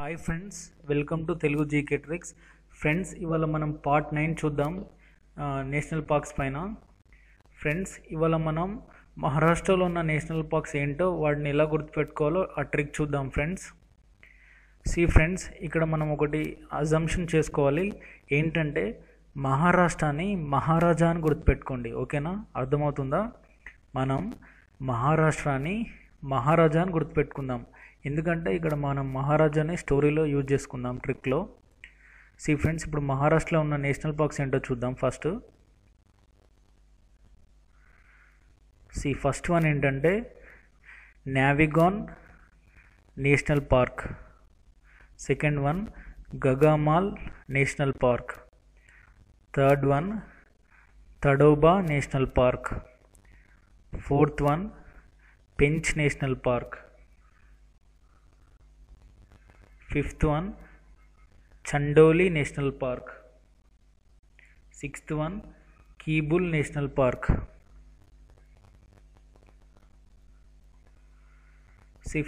Hi friends, welcome to Telugu GK tricks. Friends, ఇవాళ మనం part 9 చూద్దాం నేషనల్ పార్క్స్ పైన. ఫ్రెండ్స్, ఇవాళ మనం మహారాష్ట్రలో ఉన్న నేషనల్ పార్క్స్ ఏంటో వాటిని ఎలా గుర్తుపెట్టుకోవాలో ఆ ట్రిక్ చూద్దాం ఫ్రెండ్స్. ఫ్రెండ్స్, ఇక్కడ మనం ఒకటి అజంప్షన్ చేసుకోవాలి. ఏంటంటే మహారాష్ట్రాని మహారాజా అని గుర్తుపెట్టుకోండి. ఓకేనా? అర్థమవుతుందా? మనం మహారాష్ట్రాని మహారాజా అని గుర్తుపెట్టుకుందాం. ఎందుకంటే ఇక్కడ మనం మహారాజాని స్టోరీలో యూజ్ చేసుకుందాం ట్రిక్లో. ఫ్రెండ్స్, ఇప్పుడు మహారాష్ట్రలో ఉన్న నేషనల్ పార్క్స్ ఏంటో చూద్దాం. ఫస్ట్ వన్ ఏంటంటే Navegaon national park. Second one Gugamal national park. Third one Tadoba national park. Fourth one Pench national park. Fifth one Chandoli national park. Sixth one Keibul national park.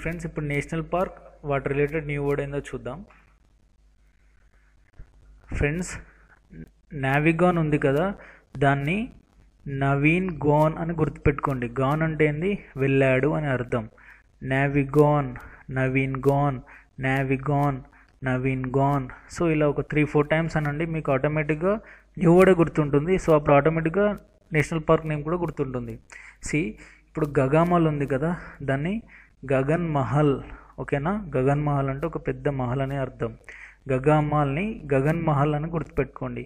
Friends, ఇప్పుడు నేషనల్ పార్క్ వాటి related new word ఏందో చూద్దాం. Friends, నావిగాన్ ఉంది కదా, దాన్ని Naveen gonna అని గుర్తుపెట్టుకోండి. గాన్ అంటే ఏంది? వెళ్ళాడు అని అర్థం. Navegaon, Naveen gone, Navegaon, Naveen gone. So ఇలా ఒక 3-4 టైమ్స్ అనండి, మీకు ఆటోమేటిక్గా న్యూ వర్డ్ గుర్తుంటుంది. సో అప్పుడు ఆటోమేటిక్గా నేషనల్ పార్క్ నేమ్ కూడా గుర్తుంటుంది. ఇప్పుడు గగామాల్ ఉంది కదా, దాన్ని గగన్ మహల్. ఓకేనా? గగన్ మహల్ అంటే ఒక పెద్ద మహల్ అని అర్థం. గగామాల్ని గగన్ మహల్ అని గుర్తుపెట్టుకోండి.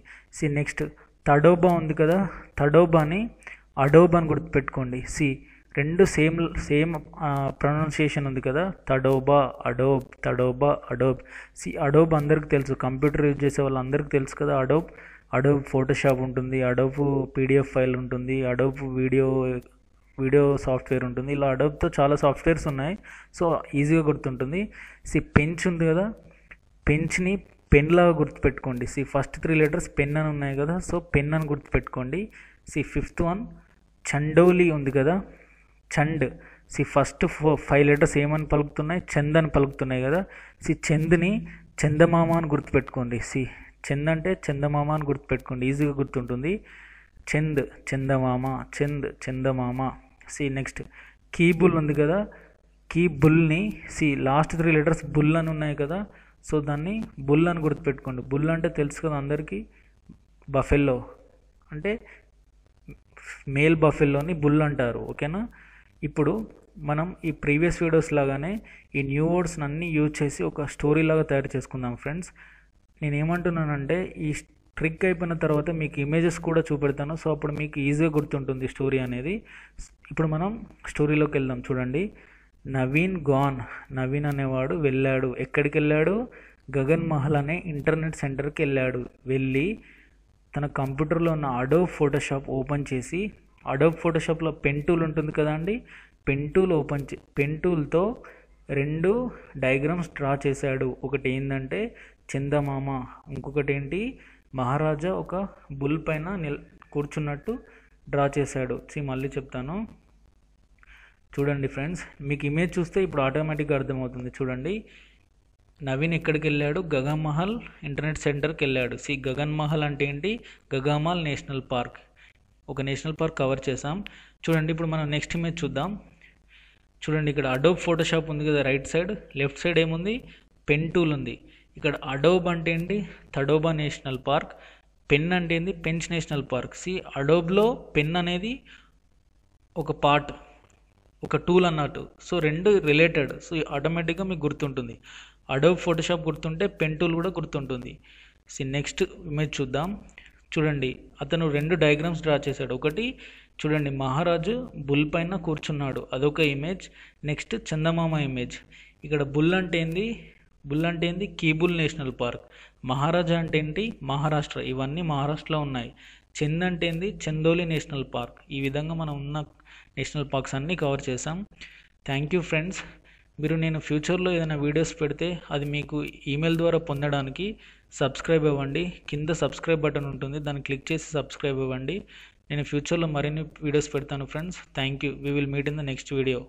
నెక్స్ట్ తడోబా ఉంది కదా, తడోబాని అడోబ్ అని గుర్తుపెట్టుకోండి. రెండు సేమ్ ప్రొనౌన్సియేషన్ ఉంది కదా, Tadoba, Adobe, Tadoba, Adobe. Adobe అందరికి తెలుసు, కంప్యూటర్ యూజ్ చేసే వాళ్ళందరికీ తెలుసు కదా. అడోబ్ ఫోటోషాప్ ఉంటుంది, అడోబ్ పీడిఎఫ్ ఫైల్ ఉంటుంది, అడోబ్ వీడియో సాఫ్ట్వేర్ ఉంటుంది. ఇలా అడోబ్తో చాలా సాఫ్ట్వేర్స్ ఉన్నాయి. సో ఈజీగా గుర్తుంటుంది. పెంచ్ ఉంది కదా, పెంచ్ని పెన్ లాగా గుర్తుపెట్టుకోండి. ఫస్ట్ 3 లెటర్స్ పెన్ అని ఉన్నాయి కదా, సో పెన్ అని గుర్తుపెట్టుకోండి. ఫిఫ్త్ వన్ చండోలి ఉంది కదా, చండ్. ఫస్ట్ 5 లెటర్స్ ఏమని పలుకుతున్నాయి? చంద్ అని పలుకుతున్నాయి కదా. చంద్ని చందమామ అని గుర్తుపెట్టుకోండి. చంద్ అంటే చందమామ అని గుర్తుపెట్టుకోండి, ఈజీగా గుర్తుంటుంది. చంద్, చందమామ, చంద్, చందమామ. నెక్స్ట్ కీబుల్ ఉంది కదా, కీబుల్ని లాస్ట్ 3 లెటర్స్ బుల్ అని ఉన్నాయి కదా, సో దాన్ని బుల్ అని గుర్తుపెట్టుకోండి. బుల్ అంటే తెలుసు కదా అందరికీ, బఫెల్లో అంటే మేల్ బఫెల్లోని బుల్ అంటారు. ఓకేనా? ఇప్పుడు మనం ఈ ప్రీవియస్ వీడియోస్ లాగానే ఈ న్యూ వర్డ్స్ అన్నీ యూజ్ చేసి ఒక స్టోరీ లాగా తయారు చేసుకుందాం ఫ్రెండ్స్. నేను ఏమంటున్నానంటే ఈ ట్రిక్ అయిపోయిన తర్వాత మీకు ఇమేజెస్ కూడా చూపెడతాను. సో అప్పుడు మీకు ఈజీగా గుర్తుంటుంది స్టోరీ అనేది. ఇప్పుడు మనం స్టోరీలోకి వెళ్దాం. చూడండి, నవీన్ గాన్. నవీన్ అనేవాడు వెళ్ళాడు. ఎక్కడికి వెళ్ళాడు? గగన్ మహల్ అనే ఇంటర్నెట్ సెంటర్కి వెళ్ళాడు. వెళ్ళి తన కంప్యూటర్లో ఉన్న అడోబ్ ఫోటోషాప్ ఓపెన్ చేసి, అడోబ్ ఫోటోషాప్లో పెన్ టూల్ ఉంటుంది కదా అండి, పెన్ టూల్తో 2 డయాగ్రామ్స్ డ్రా చేశాడు. ఒకటి ఏంటంటే చందమామ, ఇంకొకటి ఏంటి మహారాజా ఒక బుల్ పైన కూర్చున్నట్టు డ్రా చేశాడు. మళ్ళీ చెప్తాను చూడండి ఫ్రెండ్స్. మీకు ఇమేజ్ చూస్తే ఇప్పుడు ఆటోమేటిక్గా అర్థమవుతుంది. చూడండి, నవీన్ ఎక్కడికి వెళ్ళాడు? గగన్ మహల్ ఇంటర్నెట్ సెంటర్కి వెళ్ళాడు. గగన్ మహల్ అంటే ఏంటి? Gugamal national park. ఒక నేషనల్ పార్క్ కవర్ చేసాం. చూడండి, ఇప్పుడు మనం నెక్స్ట్ ఇమేజ్ చూద్దాం. చూడండి, ఇక్కడ అడోబ్ ఫోటోషాప్ ఉంది కదా రైట్ సైడ్. లెఫ్ట్ సైడ్ ఏముంది? పెన్ టూల్ ఉంది. ఇక్కడ అడోబ్ అంటే ఏంటి? Tadoba national park. పెన్ అంటే ఏంటి? పెంచ్ నేషనల్ పార్క్. అడోబ్లో పెన్ అనేది ఒక పార్ట్, ఒక టూల్ అన్నట్టు. So 2 related. సో ఆటోమేటిక్గా మీకు గుర్తుంటుంది. అడోబ్ ఫోటోషాప్ గుర్తుంటే పెన్ టూల్ కూడా గుర్తుంటుంది. నెక్స్ట్ ఇమేజ్ చూద్దాం. చూడండి, అతను 2 డయాగ్రామ్స్ డ్రా చేశాడు. ఒకటి చూడండి, మహారాజు బుల్ పైన కూర్చున్నాడు, అదొక ఇమేజ్. నెక్స్ట్ చందమామ ఇమేజ్. ఇక్కడ బుల్ అంటే ఏంది? Keibul national park. మహారాజా అంటే ఏంటి? మహారాష్ట్ర. ఇవన్నీ మహారాష్ట్రలో ఉన్నాయి. చంద్ అంటే ఏంది? Chandoli national park. ఈ విధంగా మనం ఉన్న నేషనల్ పార్క్స్ అన్నీ కవర్ చేసాం. Thank you friends. నేను ఫ్యూచర్లో ఏదైనా వీడియోస్ పెడితే అది మీకు ఈమెయిల్ ద్వారా పొందడానికి సబ్స్క్రైబ్ అవ్వండి. కింద సబ్స్క్రైబ్ బటన్ ఉంటుంది, దాన్ని క్లిక్ చేసి సబ్స్క్రైబ్ అవ్వండి. నేను ఫ్యూచర్లో మరిన్ని వీడియోస్ పెడతాను friends. Thank you. We will meet in the next video.